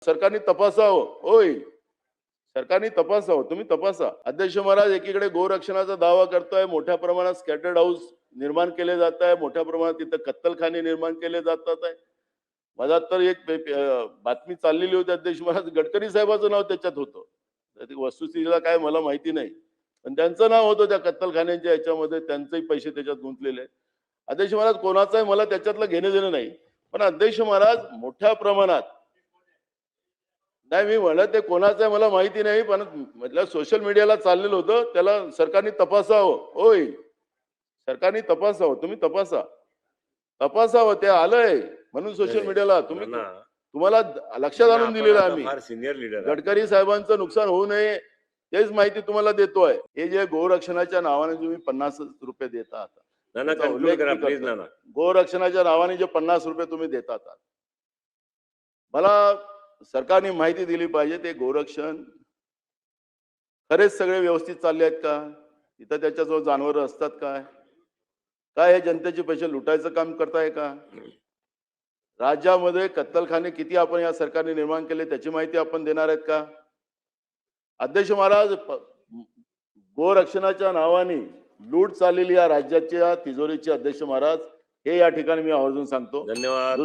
सरकारने तपासावं. होय, सरकारने तपासावं. तुम्ही तपासा. अध्यक्ष महाराज एकीकडे गोरक्षणाचा दावा करतोय, मोठ्या प्रमाणात स्कॅटर्ड हाऊस निर्माण केले जात आहे, मोठ्या प्रमाणात तिथं कत्तलखाने निर्माण केले जातात आहे. मला तर एक बातमी चाललेली होती, अध्यक्ष महाराज गडकरी साहेबांचं नाव त्याच्यात होतं. तर ती वस्तुस्थितीला काय मला माहिती नाही. पण त्यांचं नाव होतं त्या कत्तलखान्यांच्या ह्याच्यामध्ये, त्यांचेही पैसे त्याच्यात गुंतलेले आहेत. अध्यक्ष महाराज कोणाचाही मला त्याच्यातलं घेणं-देणं नाही. पण अध्यक्ष महाराज मोठ्या प्रमाणात नाही, मी म्हणत ते कोणाचं आहे मला माहिती नाही, पण म्हटलं सोशल मीडियाला चाललेलं होतं, त्याला सरकारने तपासावं. होय, सरकारने तपासावं. तुम्ही तपासा. तपासावं ते आलंय म्हणून सोशल मीडियाला तुम्ही तुम्हाला लक्षात आणून दिलेलं आहे आम्ही. फार सिनियर लीडर गडकरी साहेबांचं नुकसान होऊ नये तेच माहिती तुम्हाला देतोय. हे जे गोरक्षणाच्या नावाने तुम्ही ₹50 देता आता. नाना कन्क्लूड करा प्लीज नाना. गोरक्षणाच्या नावाने जे ₹50 तुम्ही देतात मला सरकारने माहिती दिली पाहिजे ते गोरक्षण खरेच सगळे व्यवस्थित चालले आहेत का? तिथं त्याच्याजवळ जनावरं असतात काय? काय हे जनतेचे पैसे लुटायचं काम करताय का? राज्यामध्ये कत्तलखाने किती आपण या सरकारने निर्माण केले त्याची माहिती आपण देणार आहेत का? अध्यक्ष महाराज गोरक्षणाच्या नावाने लूट चाललेली या राज्याच्या तिजोरीचे अध्यक्ष महाराज हे या ठिकाणी मी आवर्जून सांगतो. धन्यवाद.